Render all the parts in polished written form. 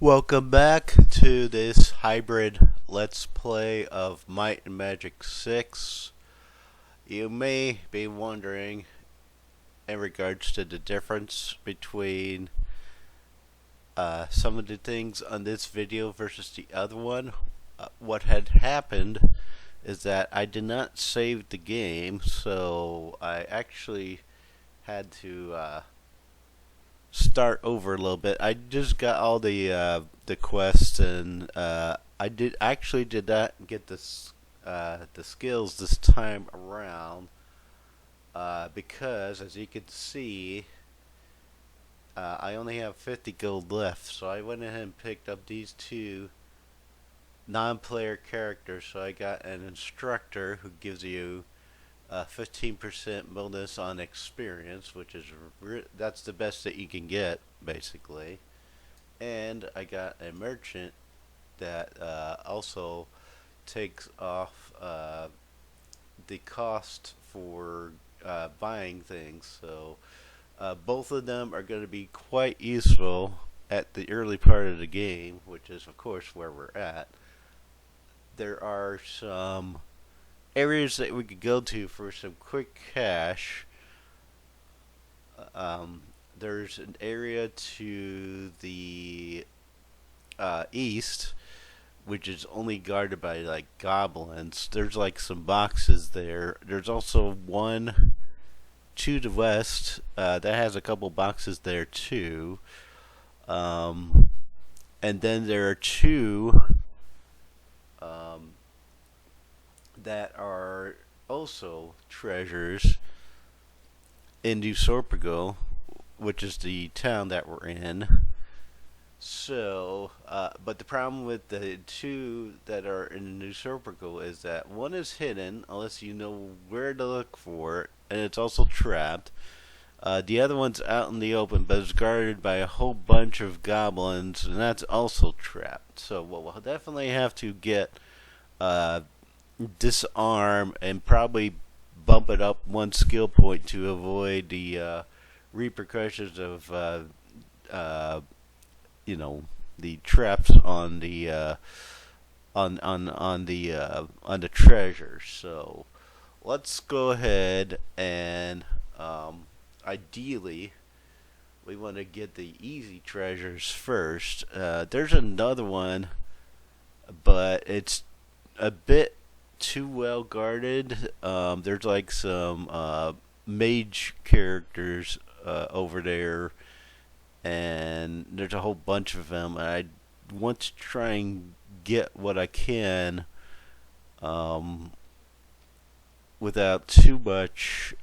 Welcome back to this hybrid Let's Play of Might and Magic 6. You may be wondering in regards to the difference between some of the things on this video versus the other one. What had happened is that I did not save the game, so I actually had to start over a little bit. I just got all the quests, and I did not get the skills this time around because, as you can see, I only have 50 gold left. So I went ahead and picked up these two non-player characters. So I got an instructor who gives you 15% bonus on experience, which is that's the best that you can get, basically. And I got a merchant that also takes off the cost for buying things. So both of them are going to be quite useful at the early part of the game, which is, of course, where we're at. There are some areas that we could go to for some quick cash. There's an area to the east, which is only guarded by like goblins. There's like some boxes there. There's also one to the west that has a couple boxes there too. And then there are two that are also treasures in New Sorpigal, which is the town that we're in. So, but the problem with the two that are in New Sorpigal is that one is hidden unless you know where to look for it, and it's also trapped. The other one's out in the open, but it's guarded by a whole bunch of goblins, and that's also trapped. So, what we'll definitely have to get disarm and probably bump it up one skill point to avoid the repercussions of the traps on the on the treasure. So let's go ahead and ideally we want to get the easy treasures first. There's another one, but it's a bit too well guarded. There's like some mage characters over there, and there's a whole bunch of them. I want to try and get what I can without too much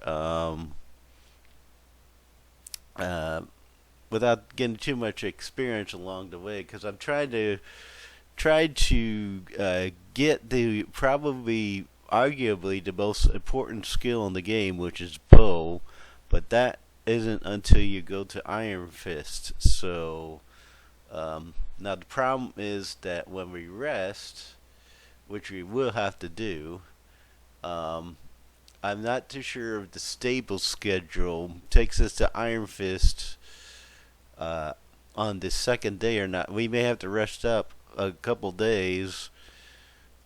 without getting too much experience along the way, because I'm trying to get the probably arguably the most important skill in the game, which is bow, but that isn't until you go to Iron Fist. So now the problem is that when we rest, which we will have to do, I'm not too sure if the stable schedule takes us to Iron Fist on the second day or not. We may have to rest up a couple days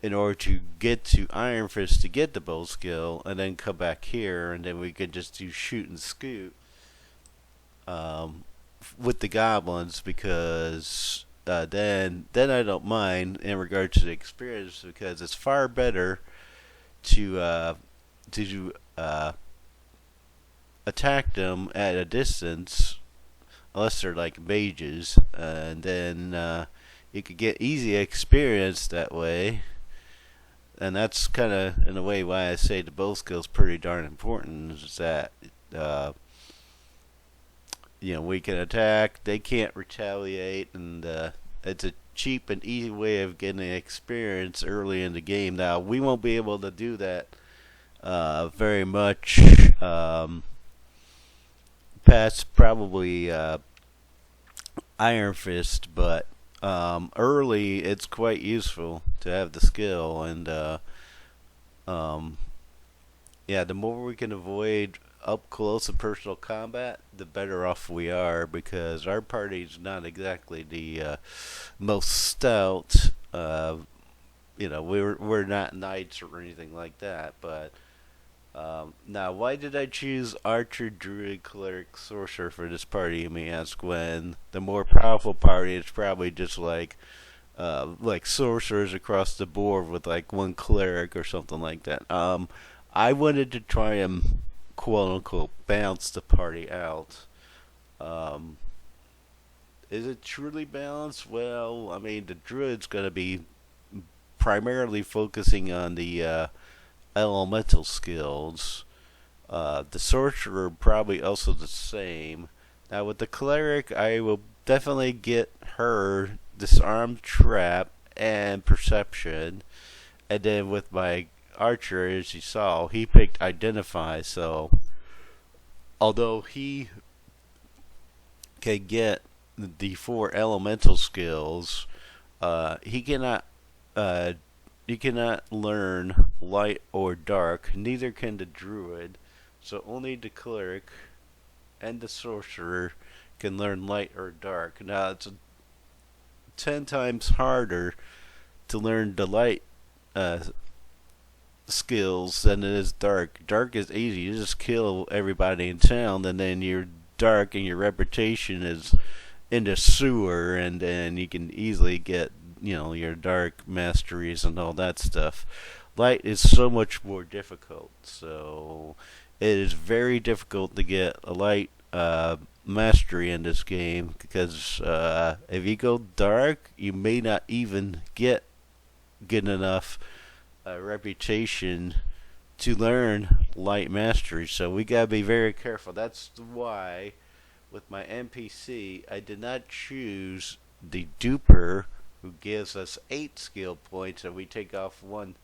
in order to get to Iron Fist to get the bow skill, and then come back here, and then we could just do shoot and scoot with the goblins, because then I don't mind in regard to the experience, because it's far better to attack them at a distance, unless they're like mages, and then you could get easy experience that way. And that's kind of, in a way, why I say the bow skill is pretty darn important, is that we can attack, they can't retaliate, and it's a cheap and easy way of getting experience early in the game. Now, we won't be able to do that very much past probably Iron Fist, but early it's quite useful to have the skill, and the more we can avoid up close and personal combat, the better off we are because our party's not exactly the most stout. We're not knights or anything like that, but now, why did I choose Archer, Druid, Cleric, Sorcerer for this party, you may ask, when the more powerful party is probably just like sorcerers across the board with like one cleric or something like that. I wanted to try and quote unquote balance the party out. Um, is it truly balanced? Well, I mean, the druid's going to be primarily focusing on the elemental skills. The sorcerer probably also the same. Now with the cleric, I will definitely get her disarm, trap, and perception. And then with my archer, as you saw, he picked identify. So although he can get the four elemental skills, he cannot uh, you cannot learn light or dark. Neither can the druid. So only the cleric and the sorcerer can learn light or dark. Now it's 10 times harder to learn the light uh, skills than it is dark. Dark is easy. You just kill everybody in town, and then you're dark, and your reputation is in the sewer, and then you can easily get your dark masteries and all that stuff. Light is so much more difficult, so it is very difficult to get a light mastery in this game because if you go dark, you may not even get good enough reputation to learn light mastery. So we gotta be very careful. That's why with my NPC, I did not choose the duper who gives us 8 skill points and we take off 1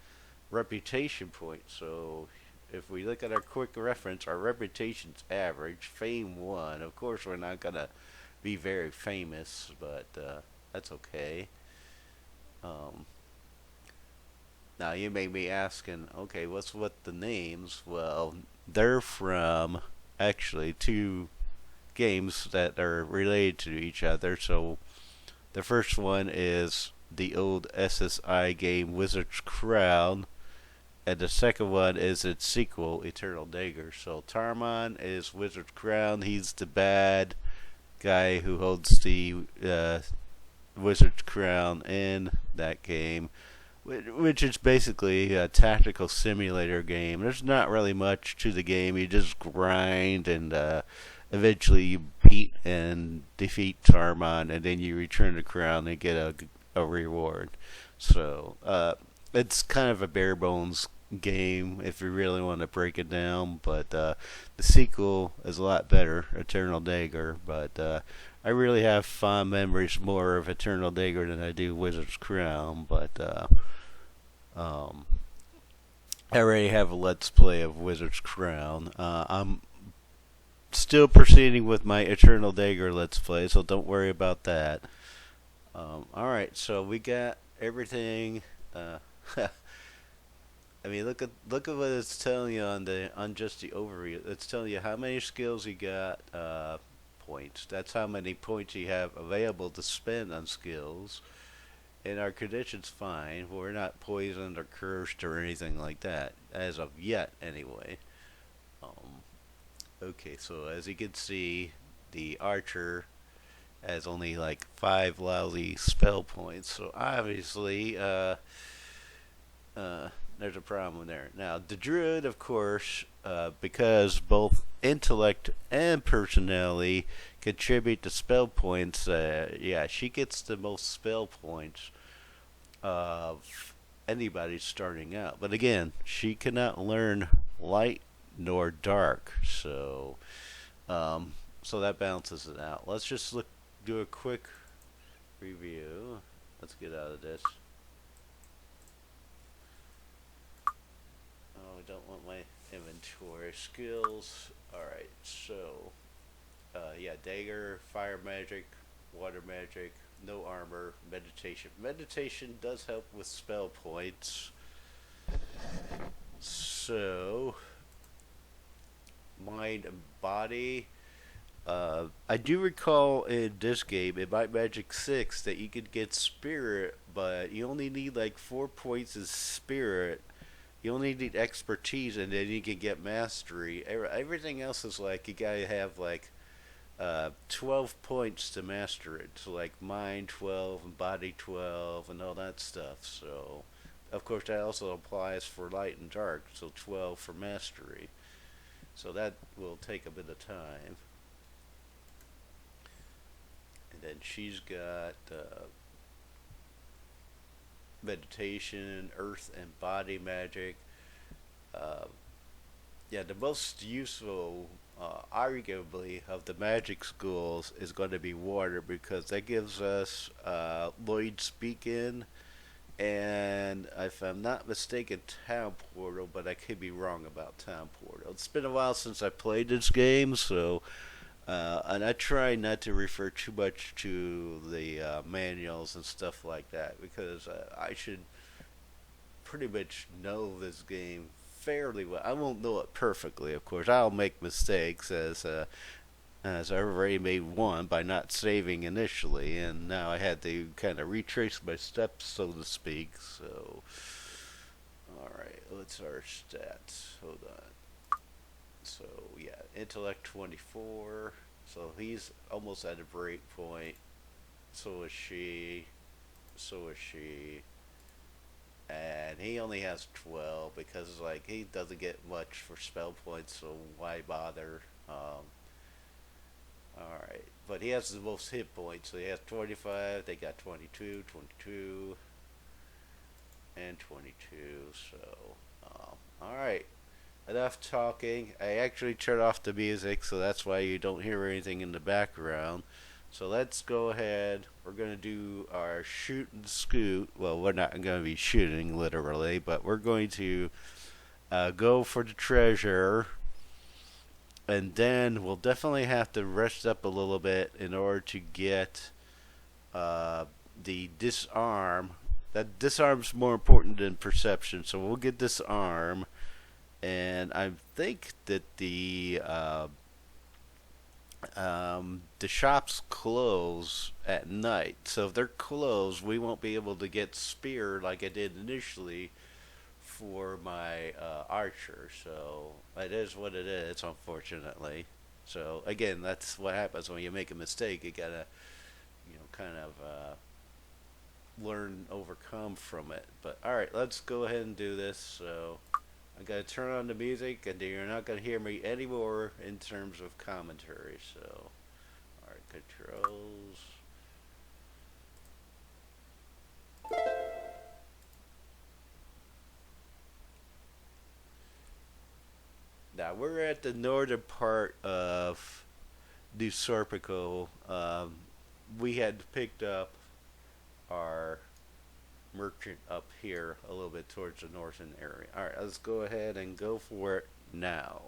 reputation point. So if we look at our quick reference, our reputation's average, fame 1. Of course, we're not gonna be very famous, but that's okay. Um, Now you may be asking, okay, what's with the names? Well, they're from actually 2 games that are related to each other. So the first one is the old SSI game Wizard's Crown, and the second one is its sequel, Eternal Dagger. So Tarmon is Wizard's Crown. He's the bad guy who holds the Wizard's Crown in that game, which is basically a tactical simulator game. There's not really much to the game. You just grind and eventually you beat and defeat Tarmon, and then you return the crown and get a reward. So it's kind of a bare bones game if you really want to break it down. But the sequel is a lot better, Eternal Dagger. But I really have fond memories more of Eternal Dagger than I do Wizard's Crown. But um, I already have a Let's Play of Wizard's Crown. I'm still proceeding with my Eternal Dagger Let's Play, so don't worry about that. Alright, so we got everything. I mean, look at what it's telling you on just the overview. It's telling you how many skills you got, points. That's how many points you have available to spend on skills. And our condition's fine. We're not poisoned or cursed or anything like that, as of yet, anyway. Um, okay, so as you can see, the archer has only like 5 lousy spell points. So obviously, there's a problem there. Now, the druid, of course, because both intellect and personality contribute to spell points, yeah, she gets the most spell points of anybody starting out. But again, she cannot learn light nor dark, so that balances it out. Let's just do a quick review. Let's get out of this. Oh, I don't want my inventory skills. Alright, so yeah, dagger, fire magic, water magic, no armor, meditation. Meditation does help with spell points. So mind and body. I do recall in this game, in my Magic 6, that you could get Spirit, but you only need like 4 points of Spirit. You only need expertise, and then you can get Mastery. Everything else is like, you gotta have like 12 points to master it. So, like, mind 12 and body 12 and all that stuff. So, of course, that also applies for light and dark. So, 12 for mastery. So, that will take a bit of time. And then she's got meditation, earth, and body magic. Uh, yeah, the most useful, arguably, of the magic schools is going to be water because that gives us Lloyd Speakin' and, if I'm not mistaken, Town Portal, but I could be wrong about Town Portal. It's been a while since I played this game, so and I try not to refer too much to the manuals and stuff like that because I should pretty much know this game fairly well. I won't know it perfectly, of course. I'll make mistakes as I already made one by not saving initially, and now I had to kind of retrace my steps, so to speak. So, all right, what's our stats? Hold on. So yeah, intellect 24. So he's almost at a break point. So is she. So is she. And he only has 12 because like he doesn't get much for spell points, so why bother? All right, but he has the most hit points, so he has 25. They got 22, 22, and 22. So, all right. Enough talking. I actually turned off the music, so that's why you don't hear anything in the background. So let's go ahead. We're going to do our shoot and scoot. Well, we're not going to be shooting literally, but we're going to go for the treasure. And then we'll definitely have to rest up a little bit in order to get the disarm. That disarm's more important than perception, so we'll get disarm. And I think that the shops close at night. So if they're closed, we won't be able to get spear like I did initially for my archer. So it is what it is, unfortunately. So again, that's what happens when you make a mistake. You gotta, kind of learn, overcome from it. But all right, let's go ahead and do this. So I gotta turn on the music, and you're not gonna hear me anymore in terms of commentary. So, all right, controls. Now we're at the northern part of New Serpico. We had picked up our merchant up here a little bit towards the northern area. Alright, let's go ahead and go for it now.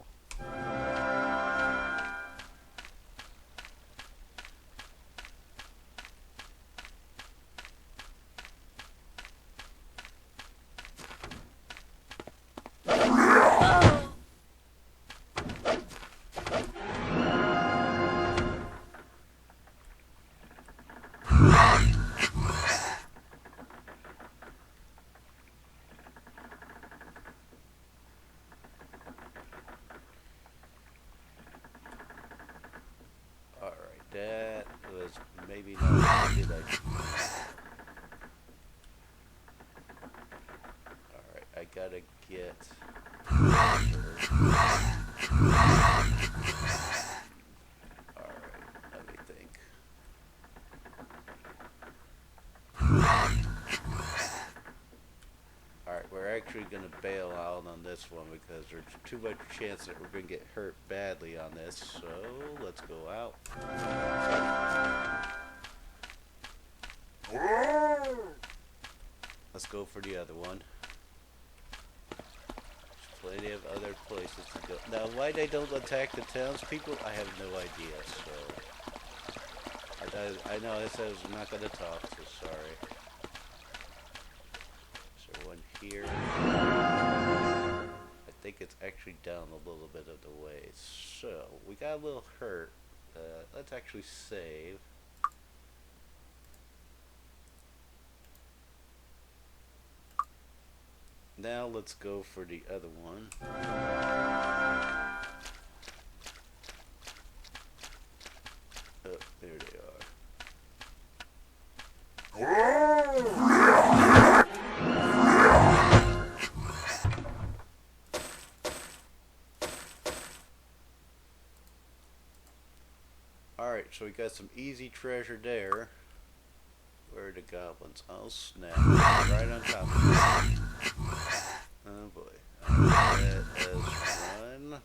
Alright, that was maybe not a good idea. Alright, I gotta get... Alright, let me think. Alright, we're actually gonna bail out on this one because there's too much chance that we're gonna get hurt badly on this. So let's go out. Let's go for the other one. There's plenty of other places to go. Now, why they don't attack the townspeople, I have no idea. So I know it says I'm not gonna talk, so sorry. Is there one here? I think it's actually down a little bit of the way. So, we got a little hurt. Let's actually save. Now let's go for the other one. Oh, there they are. Alright, so we got some easy treasure there. Where are the goblins? Oh snap. Right on top of me. Oh boy. Let us run.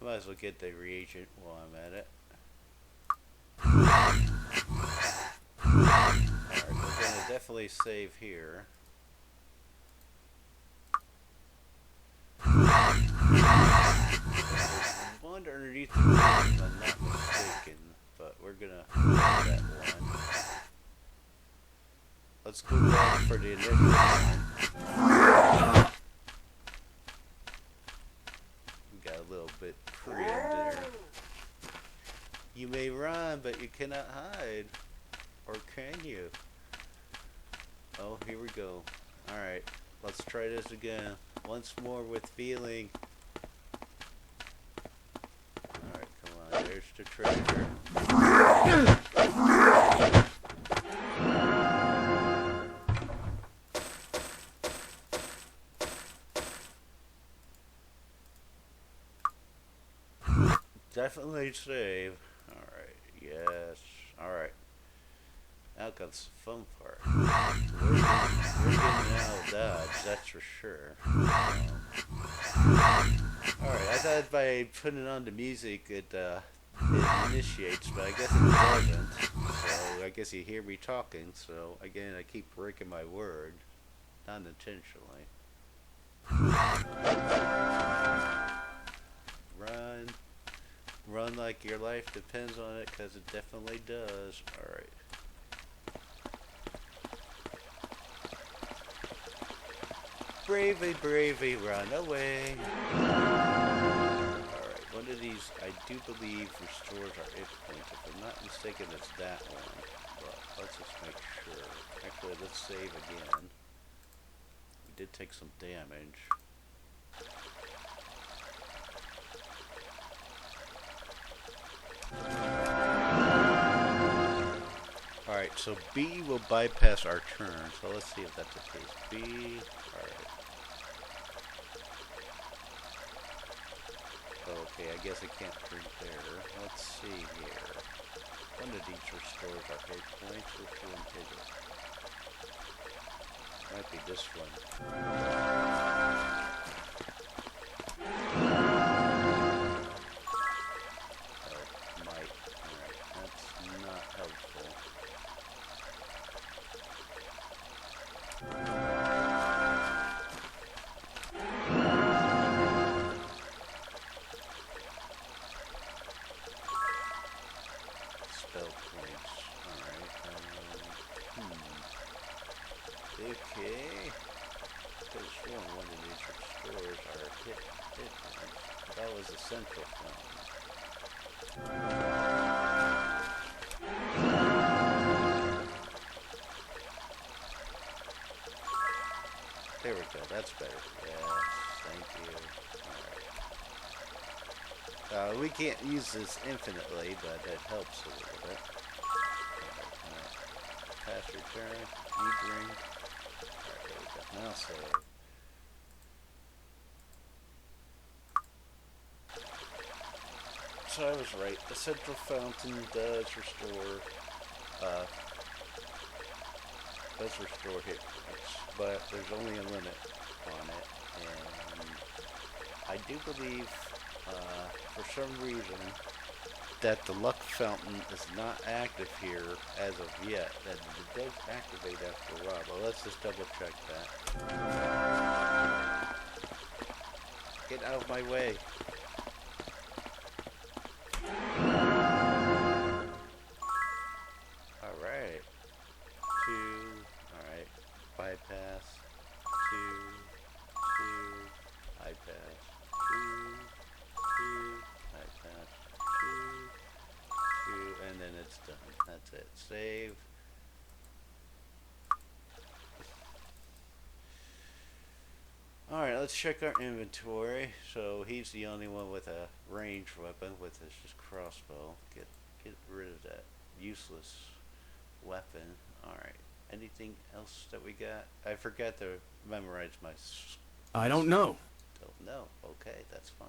Might as well get the reagent while I'm at it. Alright, we're gonna definitely save here. One underneath the roof, if I'm not mistaken, but we're gonna do that one. Let's go back for the initial one. We got a little bit crammed there. You may run, but you cannot hide. Or can you? Oh, here we go. Alright, let's try this again. Once more with feeling. Alright, come on. There's the treasure. Definitely save. Alright, yes. Alright. Now comes the fun part. We're getting out of Dodge, that's for sure. Alright, I thought by putting on the music it initiates, but I guess it doesn't. So I guess you hear me talking, so again I keep breaking my word. Not intentionally. Run. Run like your life depends on it, because it definitely does. Alright. Bravely, bravely run away. Alright, one of these, I do believe, restores our hit points. If I'm not mistaken, it's that one. But let's just make sure. Actually, let's save again. We did take some damage. Alright, so B will bypass our turn, so let's see if that's the case. B, alright. Okay, I guess I can't drink there. Let's see here. One of these restores our hit points. Which one is it? Might be this one. Oh, might. Alright, that's not helpful. Spell points. Alright. Okay. This one of these restores our hit points. That was a central fountain. There we go, that's better. Yes, thank you. Alright. We can't use this infinitely, but it helps a little bit. Alright. Pass your turn. You drink. Alright, there we go. Now save. So I was right. The central fountain does restore hit points, but there's only a limit on it, and I do believe, for some reason, that the luck fountain is not active here as of yet. That it does activate after a while, but let's just double check that. Get out of my way. and it's done. That's it. Save. Alright, let's check our inventory. So he's the only one with a ranged weapon with his just crossbow. Get rid of that useless weapon. Alright. Anything else that we got? I forgot to memorize my. I don't know. Don't know. Okay, that's fine.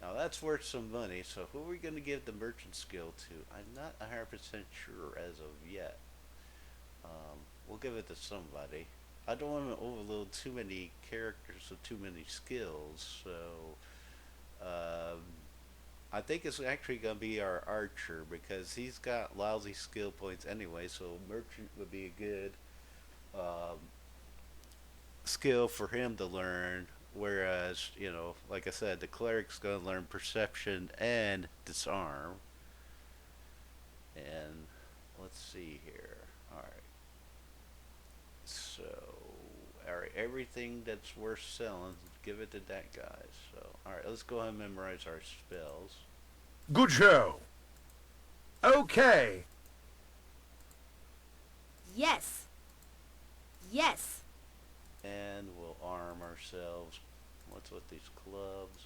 Now that's worth some money. So who are we going to give the merchant skill to? I'm not 100% sure as of yet. We'll give it to somebody. I don't want to overload too many characters with too many skills, so um, I think it's actually going to be our archer because he's got lousy skill points anyway. So merchant would be a good um, skill for him to learn. Whereas, like I said, the cleric's going to learn perception and disarm. And let's see here. All right. So, alright, everything that's worth selling, give it to that guy. So, alright, let's go ahead and memorize our spells. Good show. Okay. Yes. Yes. And we'll arm ourselves. What's with these clubs?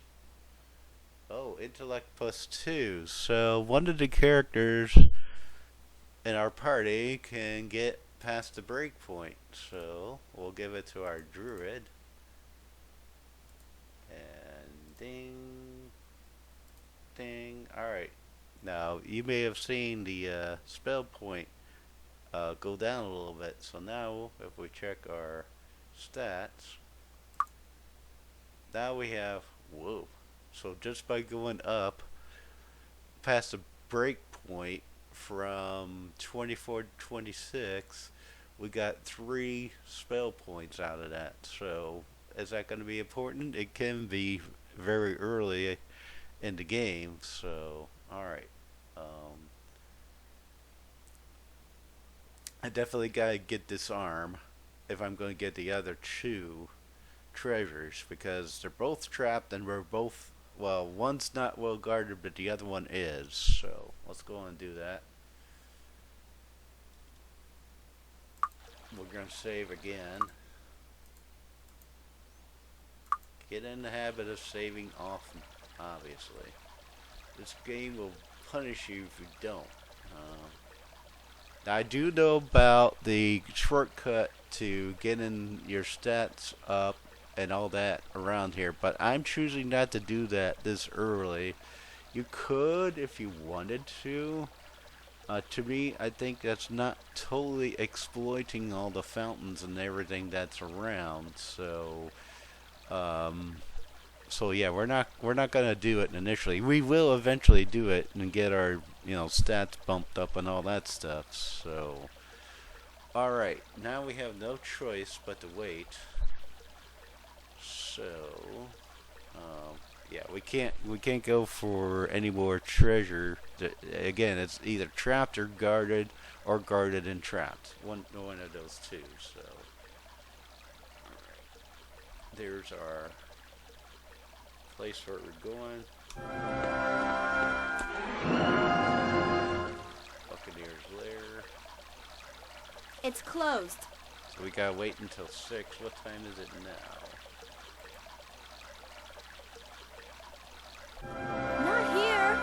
Oh, intellect +2. So, one of the characters in our party can get past the break point. So, we'll give it to our druid. And ding. Ding. Alright. Now, you may have seen the spell point go down a little bit. So now, if we check our stats, now we have, whoa. So just by going up past the break point from 24 to 26, we got 3 spell points out of that. So, is that going to be important? It can be very early in the game. So, alright. I definitely gotta get this arm if I'm going to get the other 2 treasures because they're both trapped and we're both, well, one's not well guarded but the other one is. So, let's go on and do that. We're going to save again. Get in the habit of saving often, obviously. This game will punish you if you don't. Now I do know about the shortcut to getting your stats up and all that around here, but I'm choosing not to do that this early. You could if you wanted to. To me, I think that's not totally exploiting all the fountains and everything that's around. Um, so yeah, we're not gonna do it initially. We will eventually do it and get our stats bumped up and all that stuff. So, all right, now we have no choice but to wait. So, yeah, we can't go for any more treasure. Again, it's either trapped or guarded and trapped. One of those two. So, all right, there's our place where we're going. Buccaneer's Lair. It's closed. So we gotta wait until 6. What time is it now? Not here.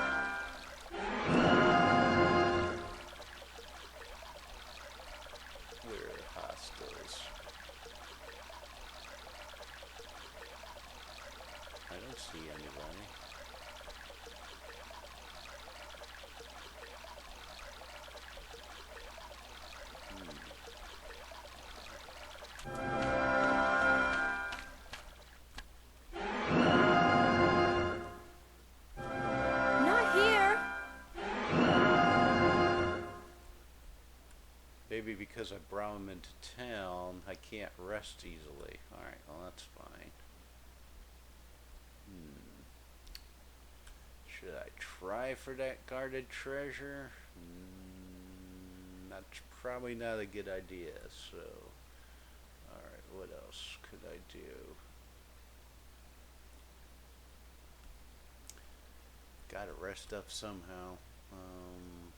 We're hostiles. I don't see anybody. Not here. Maybe because I brought him into town, I can't rest easily. Alright, well that's fine. Should I try for that guarded treasure? That's probably not a good idea, so... Alright, what else could I do? Gotta rest up somehow. Um,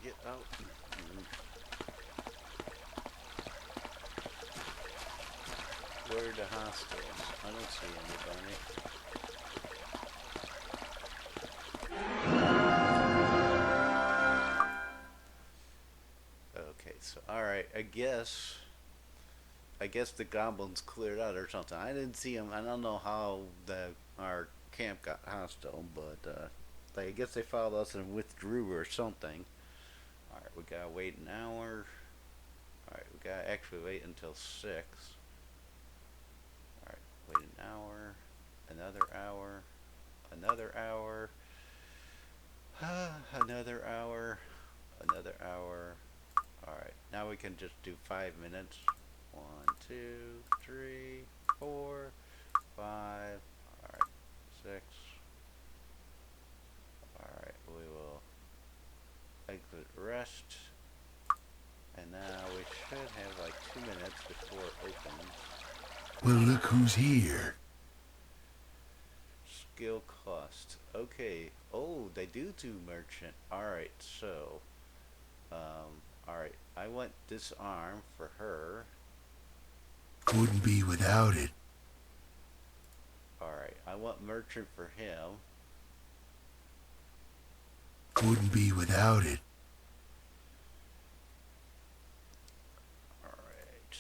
get out. Where are the hostiles? I don't see anybody. Okay, so alright, I guess the goblins cleared out or something. I didn't see them. I don't know how our camp got hostile, but I guess they followed us and withdrew or something. Alright, we gotta wait an hour. Alright, we gotta actually wait until 6. Alright, wait an hour, another hour, another hour, another hour, another hour. Alright, now we can just do 5 minutes. 1, 2, 3, 4, 5. Alright, 6. Alright, we will exit rest. And now we should have like 2 minutes before it opens. Well, look who's here. Skill cost. Okay. Oh, they do merchant. Alright, so. Alright. I want this arm for her. Wouldn't be without it. Alright. I want merchant for him. Wouldn't be without it. Alright.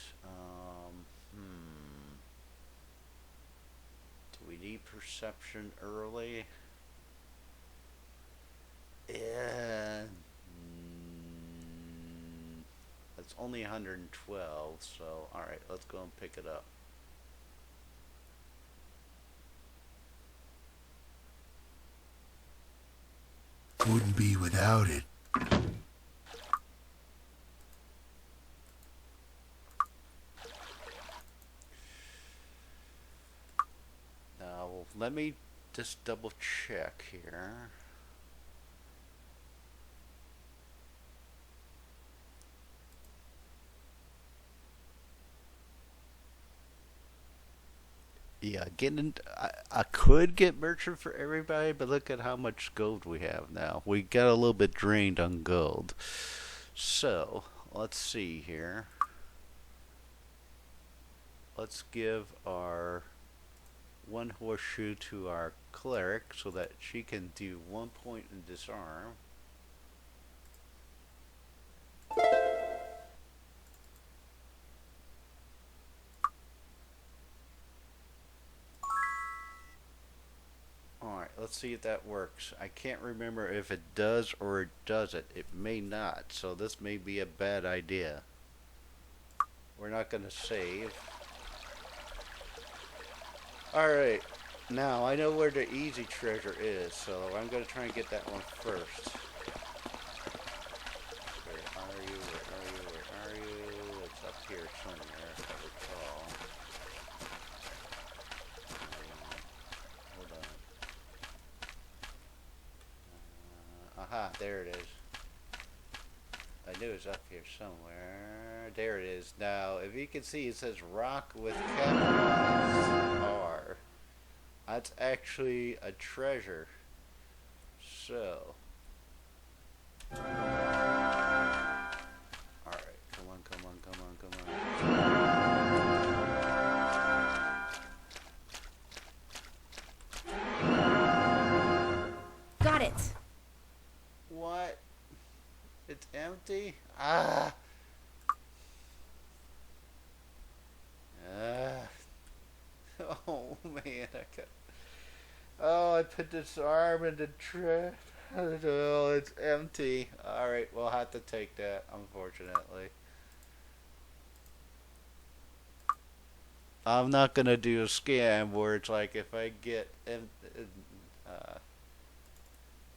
Do we need perception early? Yeah. It's only 112, so alright, let's go and pick it up. Wouldn't be without it. Now, let me just double check here. Yeah, I could get merchant for everybody, but look at how much gold we have now. We got a little bit drained on gold. So, let's see here. Let's give our one horseshoe to our cleric so that she can do 1 point in disarm. Alright, let's see if that works. I can't remember if it does or it doesn't. It may not, so this may be a bad idea. We're not going to save. Alright, now I know where the easy treasure is, so I'm going to try and get that one first. Where are you? Where are you? Where are you? It's up here somewhere, if I recall. Hold on. Aha, there it is. I knew it was up here somewhere. There it is. Now, if you can see, it says rock with capitalized R. That's actually a treasure. So. Alright, come on, come on, come on, come on. Got it. What? It's empty? Ah! Oh man, oh, I put this arm in the trash. Oh, it's empty. Alright, we'll have to take that, unfortunately. I'm not gonna do a scam where it's like if I get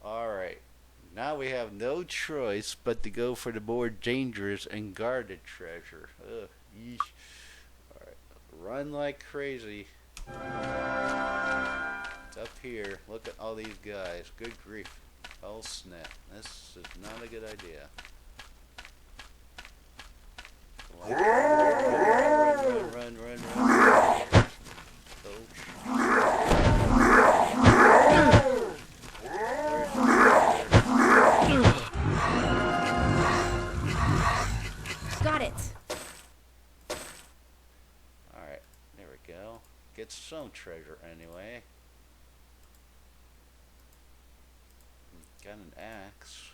alright. Now we have no choice but to go for the more dangerous and guarded treasure. Ugh, yeesh. Alright, run like crazy. It's up here. Look at all these guys. Good grief. Oh snap. This is not a good idea. Come on. run, run, run. Got it. Alright, there we go. Get some treasure anyway. Got an axe.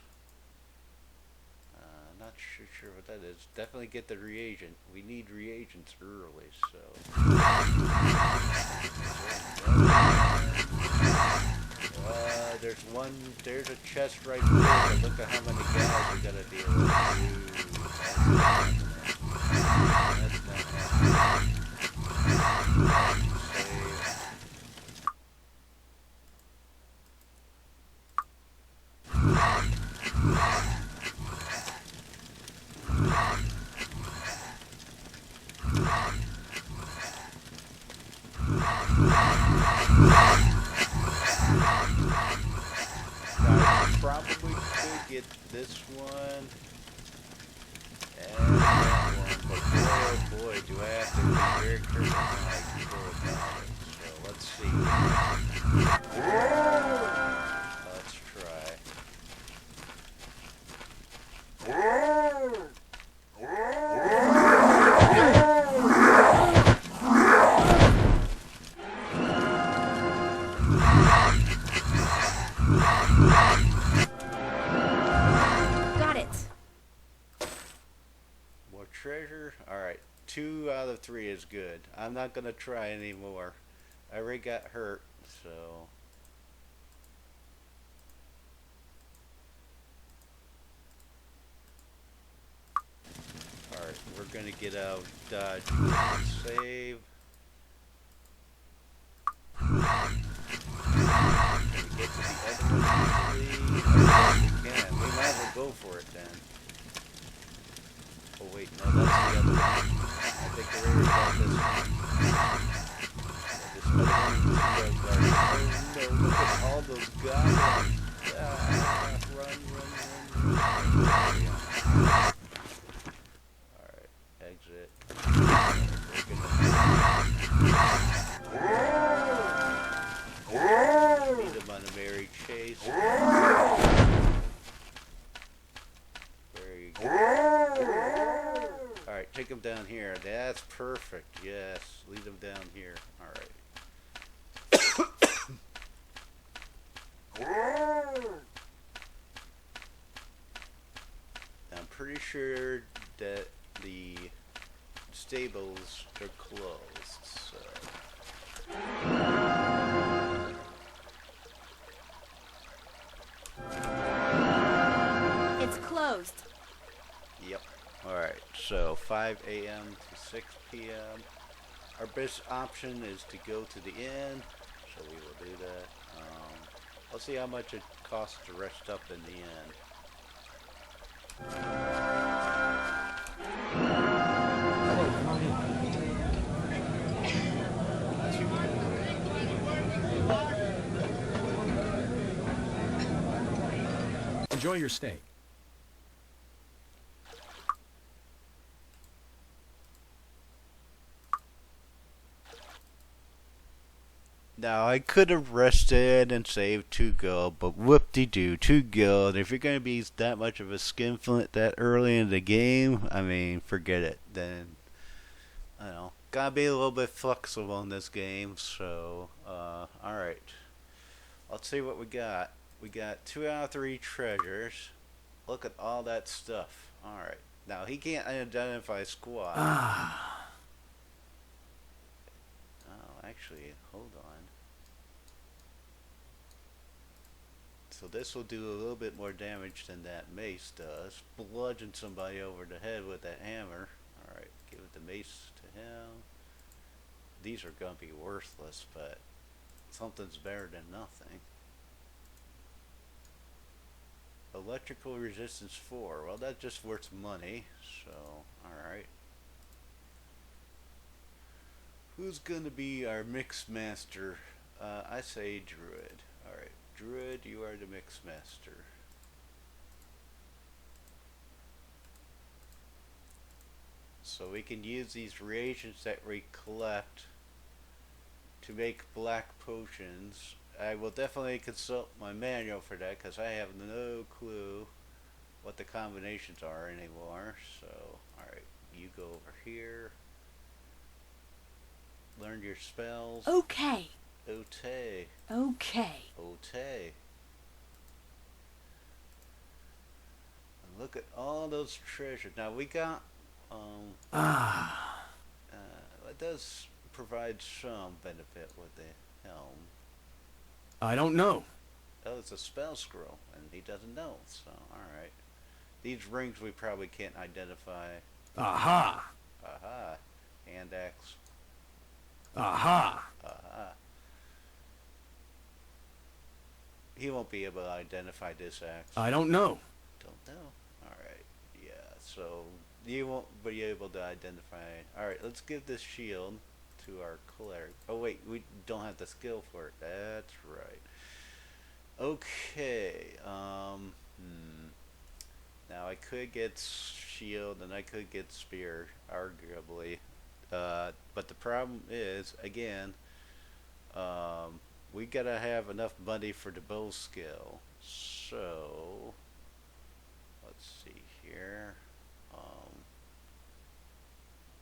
Not sure what that is. Definitely get the reagent. We need reagents early, so. There's a chest right there, but look at how many guys we gotta deal with. That's not happening. Probably could get this one and that one, but boy oh boy do I have to be very careful how I go about it. So let's see. Let's try. Got it. More treasure. Alright, 2 out of 3 is good. I'm not gonna try anymore. I already got hurt, so. Alright, we're gonna get out of dodge. Save. Get to the other one easily. We can. We might as well go for it then. Oh wait, no, that's the other one. I think I already got this one. Yeah, this other one. Oh no, look at all those guys. Ah, run, run, run, run. Alright, exit. Lead them on a merry chase. Very good. Alright, take them down here. That's perfect. Yes, lead them down here. Alright. I'm pretty sure that the stables are closed, so. It's closed. Yep. Alright, so 5 a.m. to 6 p.m. Our best option is to go to the inn, so we will do that. Let's see how much it costs to rest up in the inn. Enjoy your stay. Now, I could have rested and saved 2 gold, but whoop-de-doo, 2 gold. If you're going to be that much of a skinflint that early in the game, I mean, forget it. Then, I don't know, gotta be a little bit flexible in this game, so, alright. Let's see what we got. We got 2 out of 3 treasures. Look at all that stuff. Alright. Now, he can't identify squad. Oh, actually, hold on. So this will do a little bit more damage than that mace does. Bludgeon somebody over the head with that hammer. Alright, give the mace to him. These are gonna be worthless, but something's better than nothing. Electrical resistance 4. Well, that's just worth money, so alright. Who's gonna be our mix master? I say Druid. Alright, Druid, you are the mix master. So we can use these reagents that we collect to make black potions. I will definitely consult my manual for that because I have no clue what the combinations are anymore. So, alright, you go over here. Learn your spells. Okay. Ote. Okay. Ote. And look at all those treasures. Now we got, it does provide some benefit with the helm. I don't know. Oh, it's a spell scroll, and he doesn't know, so alright. These rings we probably can't identify. Aha! Aha. Hand axe. Aha! Aha. He won't be able to identify this axe. I don't know. Don't know. Alright. Yeah, so you won't be able to identify. Alright, let's give this shield to our cleric. Oh wait, we don't have the skill for it. That's right. Okay. Now I could get shield and I could get spear, arguably. But the problem is, again, we gotta have enough money for the bow skill. So let's see here.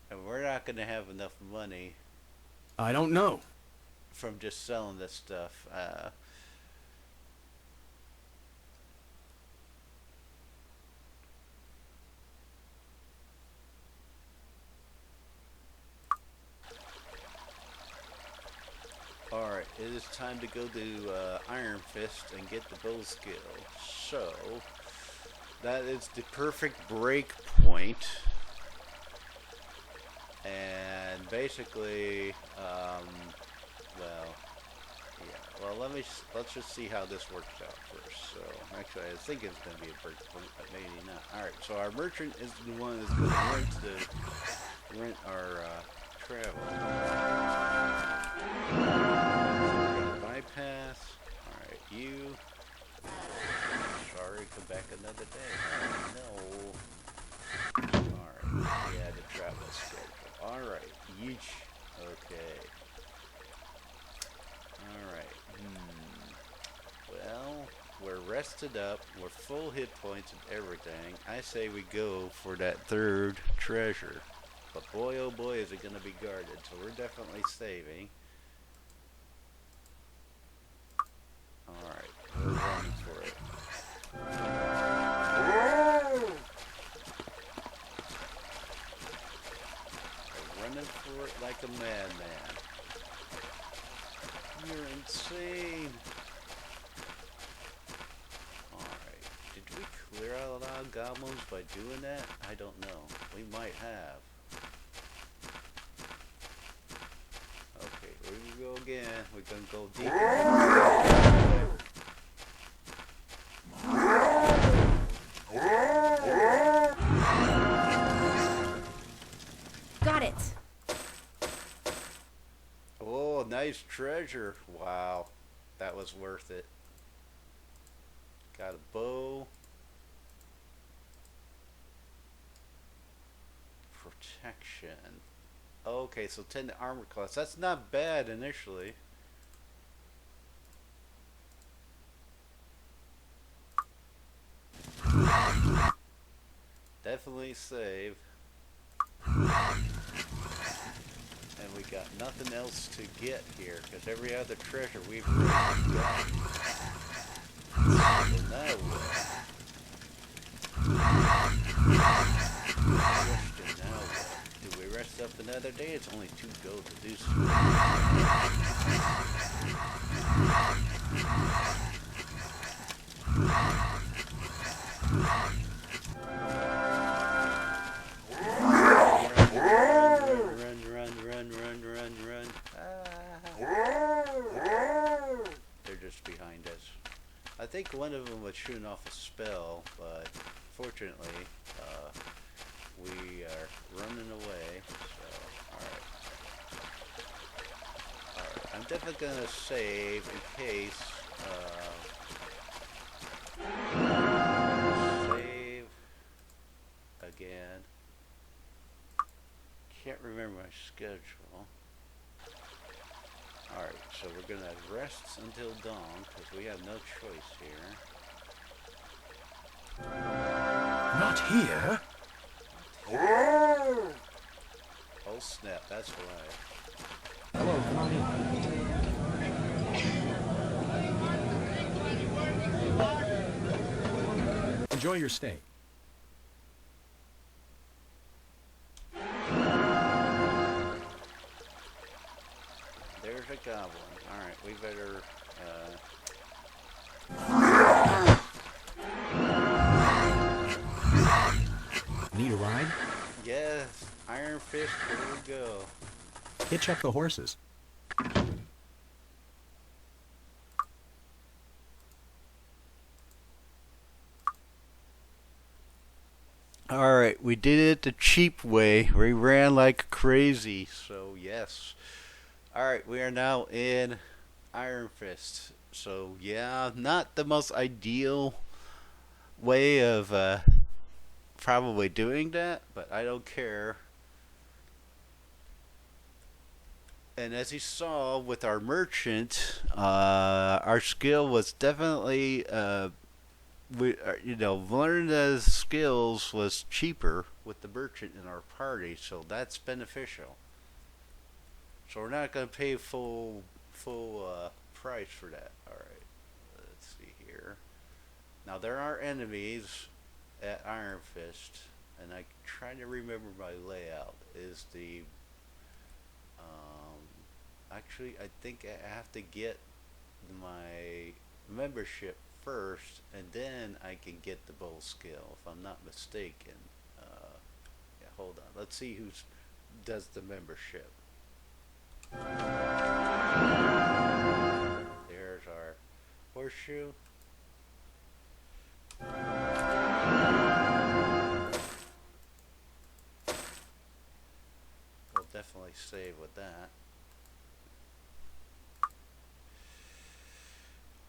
And we're not gonna have enough money I don't know. from just selling this stuff. Alright, it is time to go to Iron Fist and get the bow skill. So, that is the perfect break point. And basically, well, yeah. Well, let's just see how this works out first. So, actually, I think it's going to be a break point, but maybe not. Alright, so our merchant is the one that's going to rent our travel. Bypass. Alright, you. Sorry, come back another day. No. Alright, yeah, the travel schedule. Alright, yeesh. Okay. Alright, Well, we're rested up, we're full hit points and everything. I say we go for that third treasure. But boy, oh boy, is it going to be guarded. So we're definitely saving. Alright, we're running for it. We're running for it like a madman. You're insane. Alright, did we clear out a lot of goblins by doing that? I don't know. We might have. Okay, here we go again. We're gonna go deep. Got it. Oh, nice treasure. Wow. That was worth it. Got a bow. Protection. Okay, so 10 armor class. That's not bad initially. Definitely save. And we got nothing else to get here because every other treasure we've already got. So now what? Question, now what? Do we rest up another day? It's only 2 gold to do so. Run. They're just behind us. I think one of them was shooting off a spell, but fortunately, we are running away. So, alright. I'm definitely gonna save in case. Save again. can't remember my schedule. Alright, so we're gonna rest until dawn, because we have no choice here. Not here. Oh snap, that's right. Hello, come on in. Enjoy your stay. There's a goblin. Alright, we better, Need a ride? yes, Iron Fist, here we go. Hitch up the horses. Alright, we did it the cheap way. We ran like crazy, so yes. Alright, we are now in Iron Fist. So yeah, not the most ideal way of probably doing that, but I don't care. And as you saw with our merchant, our skill was definitely learning the skills was cheaper with the merchant in our party, so that's beneficial. So we're not going to pay full price for that. All right, let's see here. Now there are enemies at Iron Fist, and I try to remember my layout. Is the actually I think I have to get my membership first, and then I can get the bow skill, if I'm not mistaken. Yeah, hold on. Let's see who does the membership. There's our horseshoe. We'll definitely save with that.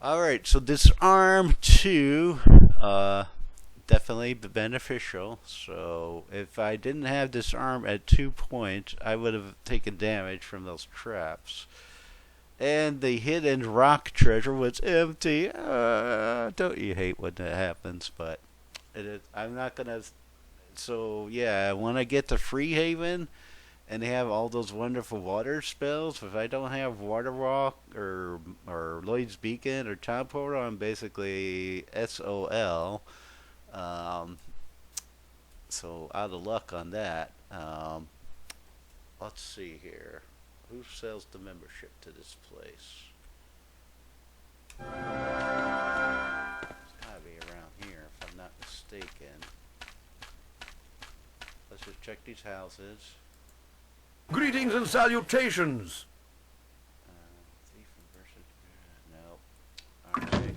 Alright, so disarm 2, definitely beneficial. So if I didn't have disarm at 2 points, I would have taken damage from those traps. And the hidden rock treasure was empty. Don't you hate when that happens? But I'm not gonna. So yeah, when I get to Freehaven and they have all those wonderful water spells, if I don't have Water Walk or Lloyd's Beacon or Time Portal, I'm basically SOL. So out of luck on that. Let's see here. Who sells the membership to this place? It's gotta be around here, if I'm not mistaken. Let's just check these houses. Greetings and salutations. Thief versus... No. Alright.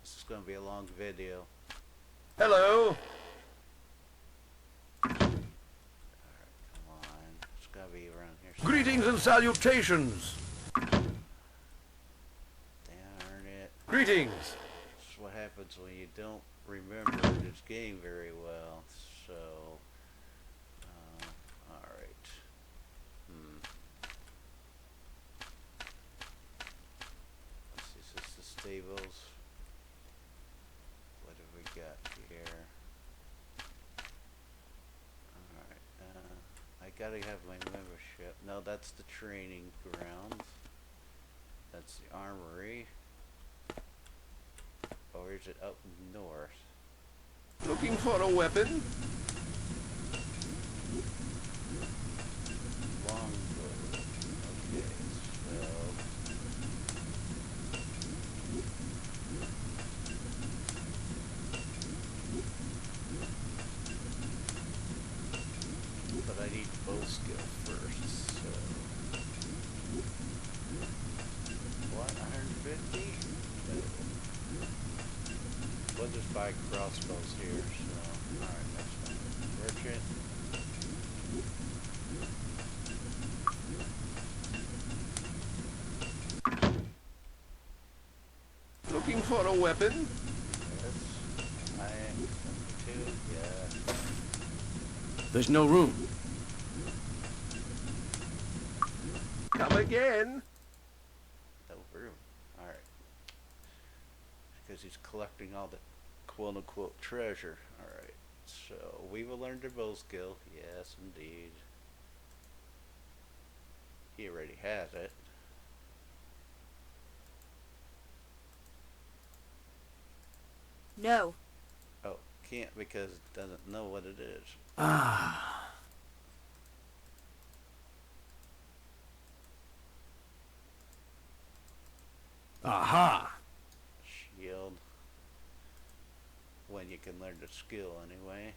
This is gonna be a long video. Hello. Alright, come on. It's gotta be around here. Greetings and salutations. Darn it. Greetings. This is what happens when you don't remember this game very well. So... alright. Let's see, is this the stables? What have we got here? Alright, I gotta have my membership. No, that's the training grounds. That's the armory. Or is it up north? Looking for a weapon? Longbow. Okay, so... but I need bow skill first, so... what, 150? No. We'll just buy crossbows here, so... alright, that's fine. Merchant. Looking for a weapon? Yes. I am 72, yeah. There's no room. Come again. No room. Alright. Because he's collecting all the quote unquote treasure. Alright. So we will learn the bow skill. Yes, indeed. He already has it. No. Oh, can't because it doesn't know what it is. Ah. Aha. Shield. When you can learn the skill anyway.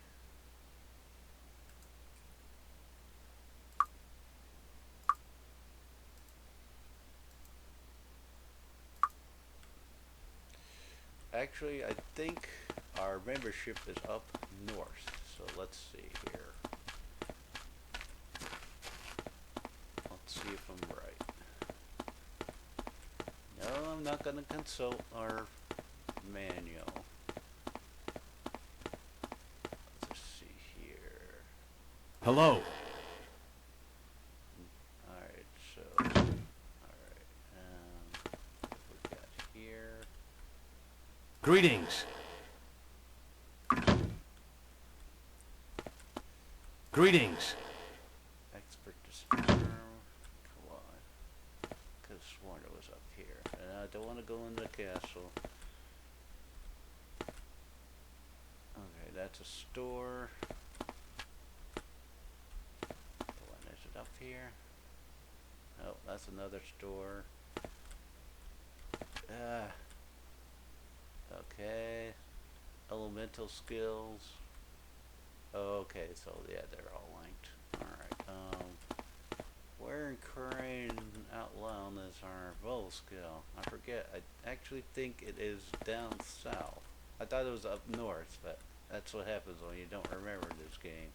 Actually, I think our membership is up north. So let's see here. Let's see if I'm right. No, I'm not going to consult our manual. Let's just see here. Hello. Alright, so. Alright. What we got here? Greetings. Greetings. Expert disarm. Come on. Could have sworn it was up here. And I don't want to go in the castle. Okay, that's a store. Is it up here? Oh, that's another store. Ah. Okay. Elemental skills. Okay, so yeah, they're all linked. Alright, where in Crane Outland is our bow skill? I forget. I actually think it is down south. I thought it was up north, but that's what happens when you don't remember this game.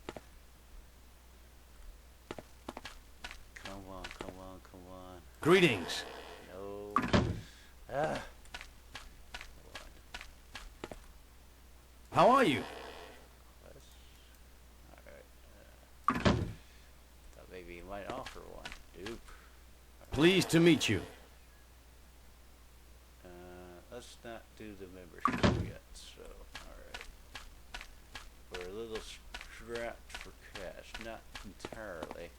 Come on, come on, come on. Greetings. No. Ah. How are you? Alright. Thought maybe you might offer one. Dupe. Pleased to meet you. Let's not do the membership yet. So, alright. We're a little strapped for cash. Not entirely.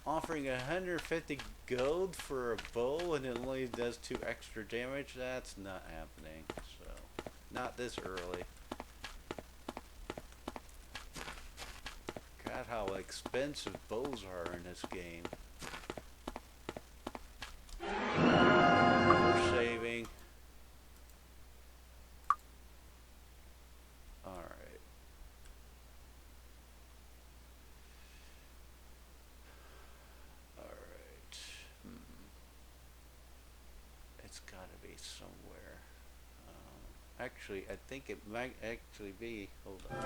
Offering 150 gold for a bow and it only does 2 extra damage? That's not happening. So, not this early. God, how expensive bows are in this game. We're saving. Alright. Alright. It's gotta be somewhere. Actually, I think it might actually be. Hold on.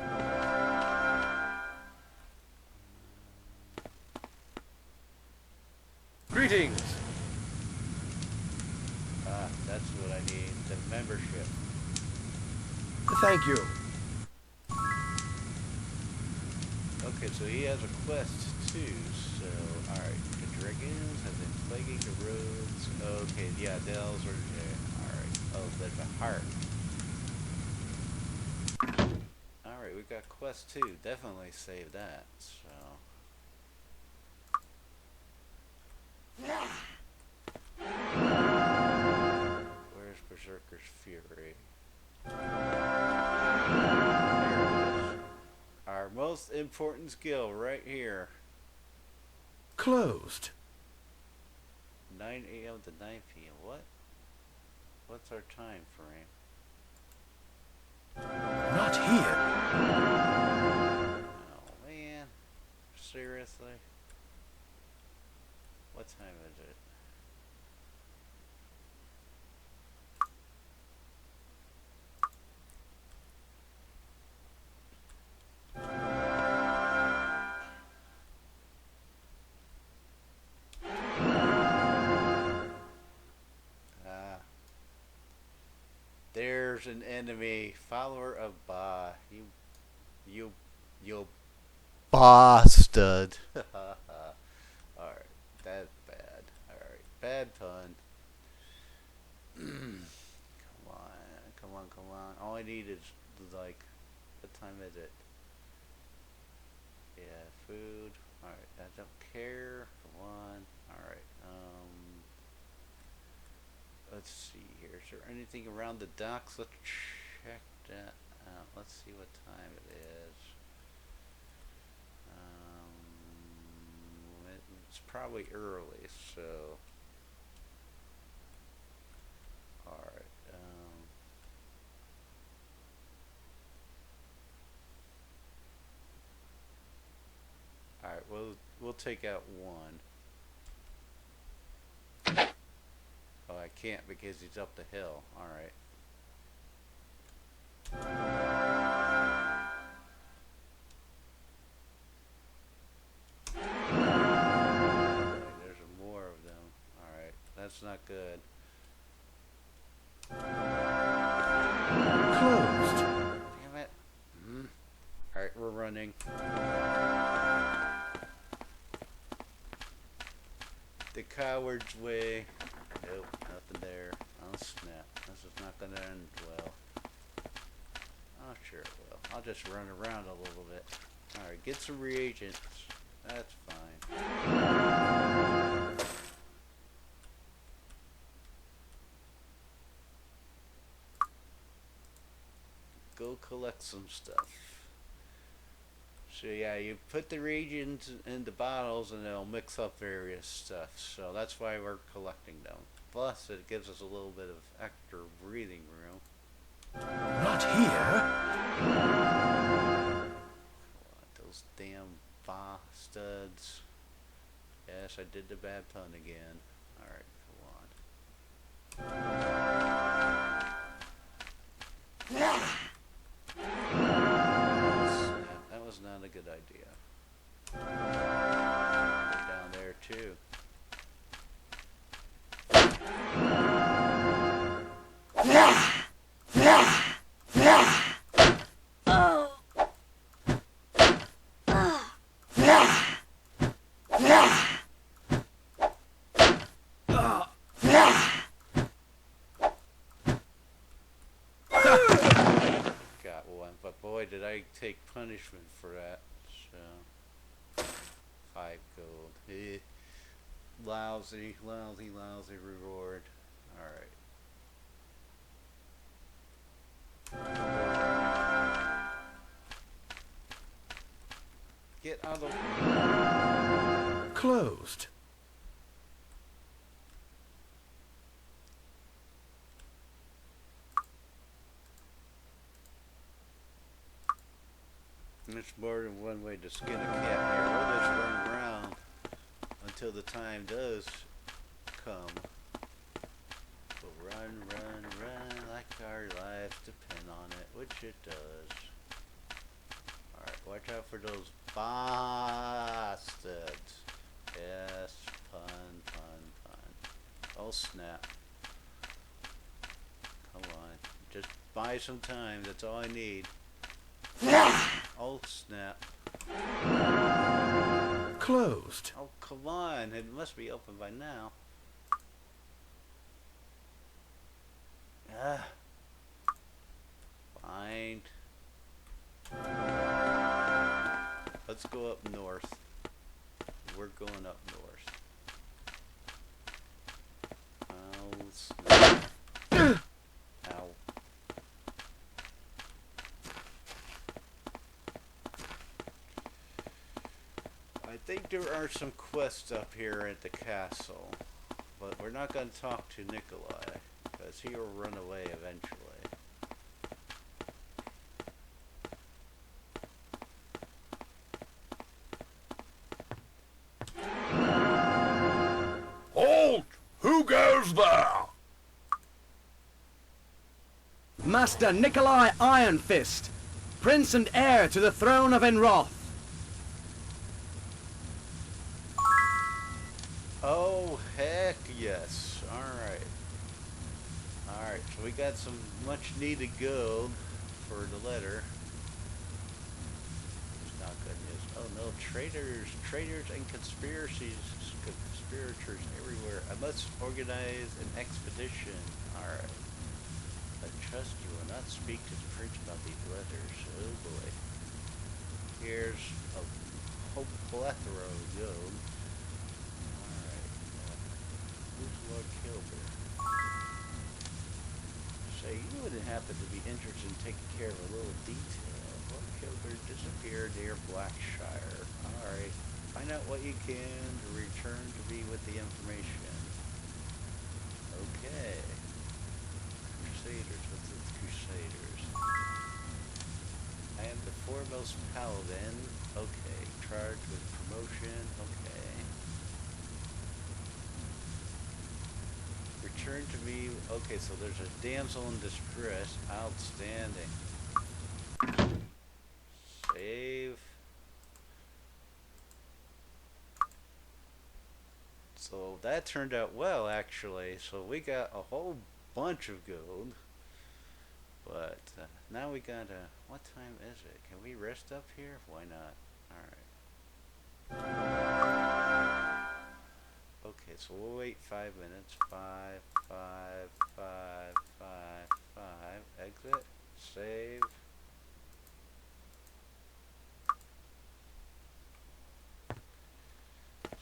Greetings. Ah, that's what I need. The membership. Thank you. Okay, so he has a quest too. So, alright. The dragons have been plaguing the roads. Okay, yeah, the elves are there. Alright. Oh, there's a heart. Alright, we got quest 2. Definitely save that. So. Where's Berserker's Fury? Our most important skill right here. Closed. 9 a.m. to 9 p.m. What? What's our time frame? Not here. Oh man. Seriously? What time is it? There's an enemy, follower of Ba. You bastard. Alright, that's bad. bad pun. Come on, come on, come on. All I need is like, what time is it? Yeah, food. Alright, I don't care. Come on. Alright, let's see here. Is there anything around the docks? Let's check that out. Let's see what time it is. It's probably early, so. Alright, alright, we'll take out one. Oh, I can't because he's up the hill. Alright. There's more of them. Alright, that's not good. Closed. Damn it. Alright, we're running. The coward's way. Nope, nothing there. Oh snap. This is not gonna end well. Oh sure it will. I'll just run around a little bit. Alright, get some reagents. That's fine. Go collect some stuff. So yeah, you put the reagents in the bottles and it'll mix up various stuff. So that's why we're collecting them. Plus, it gives us a little bit of extra breathing room. Not here. Those damn bastards. Yes, I did the bad pun again. Alright, come on. That was not a good idea. Down there too. Got one, but boy did I take punishment for that. So 5 gold. Lousy, lousy, lousy reward. Alright. Get out of the Closed. There's more than one way to skin a cat here. We'll just run around until the time does come. We'll run, run, run like our lives depend on it, which it does. Alright, watch out for those bastards. Yes, pun, pun, pun. Oh snap. Come on. Just buy some time, that's all I need. Oh snap. Closed. Oh come on, it must be open by now. Ah. Fine. Let's go up north. We're going up north. Oh snap. Ow. I think there are some quests up here at the castle, but we're not going to talk to Nikolai, because he will run away eventually. Halt! Who goes there? Master Nikolai Ironfist, Prince and heir to the throne of Enroth. Oh, heck yes. Alright. Alright, so we got some much needed gold for the letter. It's not good news. Oh no, traitors and conspirators everywhere I must organize an expedition. Alright. I trust you will not speak to the prince about these letters. Oh boy. Here's a whole plethora of gold. Alright. Who's Lord Kilburn? Say, you wouldn't happen to be interested in taking care of a little detail. Lord Kilburn disappeared near Blackshire. Alright. Find out what you can to return to me with the information. Okay. Crusaders, what's the Crusaders? I am the foremost paladin. Okay. Charged with promotion. Okay. Return to me. Okay, so there's a damsel in distress. Outstanding. Save. So that turned out well, actually. So we got a whole bunch of gold. But now we gotta... What time is it? Can we rest up here? Why not? Alright. Okay, so we'll wait 5 minutes. 5, 5, 5, 5, 5. Exit. Save.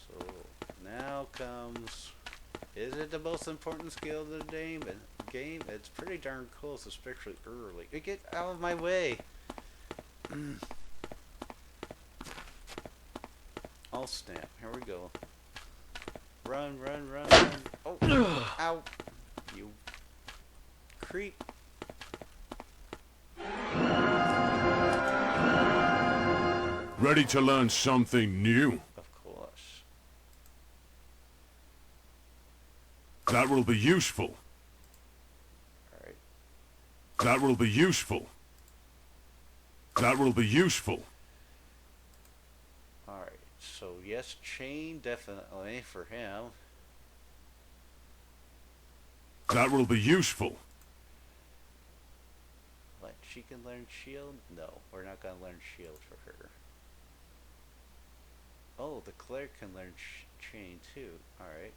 So now comes... Is it the most important skill of the game? It's pretty darn close, especially early. Get out of my way! I'll snap. Here we go. Run, run, run, run. Oh! Ow! You creep. Ready to learn something new? Of course. That will be useful. Alright. That will be useful. That will be useful. Alright. So, yes, chain, definitely, for him. That will be useful. What? She can learn shield? No, we're not gonna learn shield for her. Oh, the cleric can learn chain too. Alright.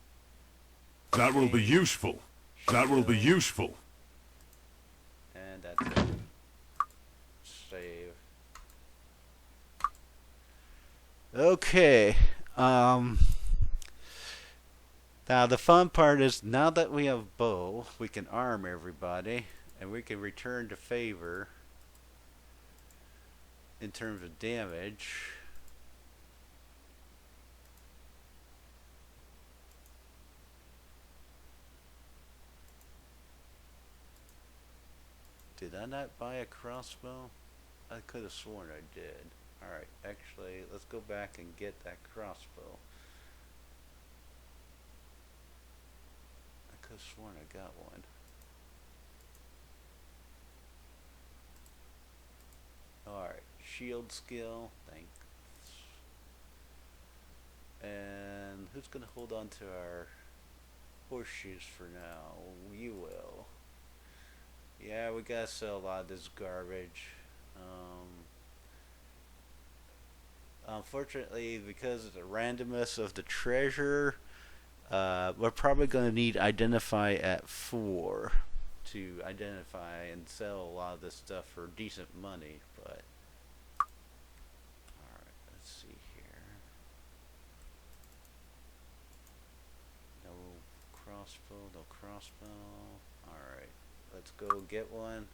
That will be useful. That will be useful. And that's it. Save. Okay. Now the fun part is now that we have bow, we can arm everybody and we can return to favor in terms of damage. Did I not buy a crossbow? I could have sworn I did. Alright, actually, let's go back and get that crossbow. I could have sworn I got one. Alright, shield skill, thanks. And who's gonna hold on to our horseshoes for now? You will. Yeah, we gotta sell a lot of this garbage. Unfortunately, because of the randomness of the treasure, we're probably going to need identify at 4 to identify and sell a lot of this stuff for decent money, but alright, let's see here. No crossbow, no crossbow. Alright, let's go get one.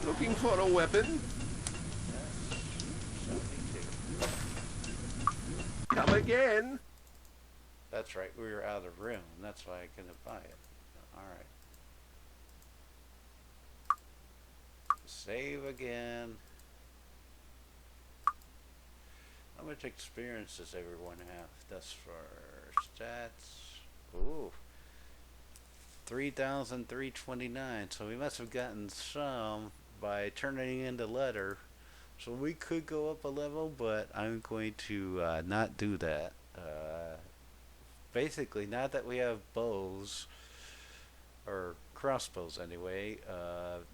Looking for a weapon? Come again? That's right, we were out of room, and that's why I couldn't buy it. Alright. Save again. How much experience does everyone have thus far? Stats. Ooh. 3,329. So we must have gotten some by turning in the letter. So we could go up a level, but I'm going to not do that. Basically, now that we have bows, or crossbows anyway,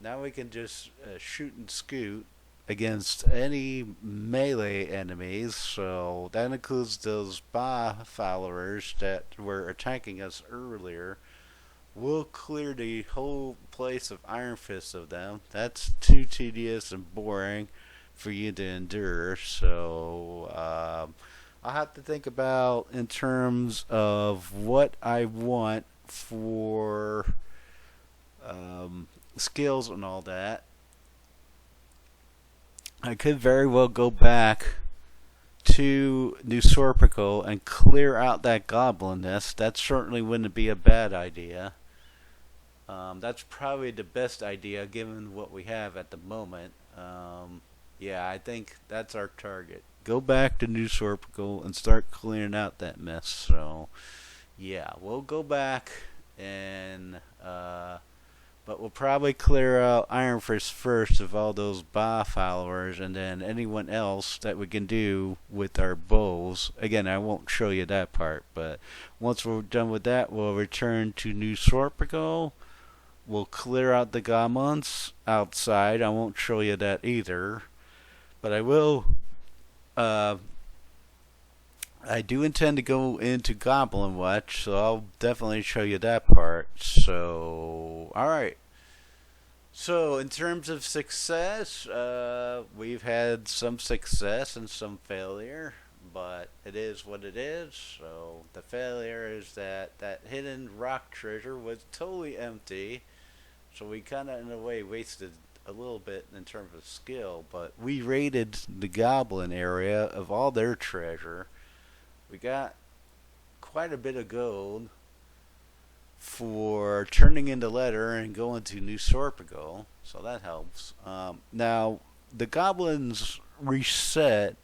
now we can just shoot and scoot against any melee enemies. So that includes those Ba followers that were attacking us earlier. We'll clear the whole place of Iron Fist of them. That's too tedious and boring for you to endure. So I'll have to think about in terms of what I want for skills and all that. I could very well go back to New Sorpico and clear out that goblin nest. That certainly wouldn't be a bad idea. That's probably the best idea given what we have at the moment. Yeah, I think that's our target. Go back to New Sorpico and start clearing out that mess. So, yeah, we'll go back and but we'll probably clear out Iron Fist first of all those Ba followers, and then anyone else that we can do with our bows. Again, I won't show you that part, but once we're done with that, we'll return to New Sorpico. We'll clear out the goblins outside. I won't show you that either, but I will. I do intend to go into Goblin Watch, so I'll definitely show you that part. So, alright. So, in terms of success, we've had some success and some failure, but it is what it is. So, the failure is that that hidden rock treasure was totally empty. So, we kind of, in a way, wasted a little bit in terms of skill, but we raided the Goblin area of all their treasure. We got quite a bit of gold for turning in the letter and going to New Sorpico, so that helps. Now, the goblins reset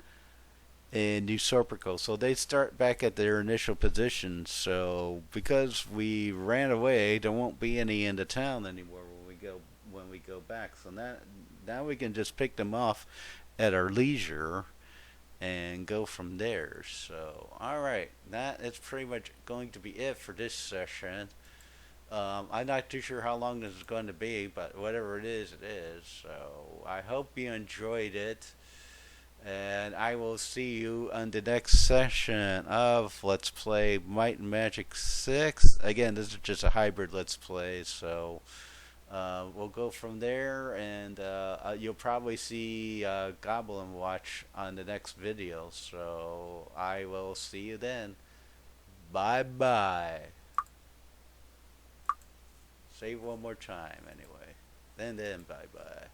in New Sorpico, so they start back at their initial position. So because we ran away, there won't be any in the town anymore when we go back. So now we can just pick them off at our leisure and go from there. So, alright, that is pretty much going to be it for this session. I'm not too sure how long this is going to be, but whatever it is, it is. So, I hope you enjoyed it, and I will see you on the next session of Let's Play Might and Magic 6. Again, this is just a hybrid Let's Play, so we'll go from there, and you'll probably see Goblin Watch on the next video. So I will see you then. Bye bye. Say one more time anyway. Then bye bye.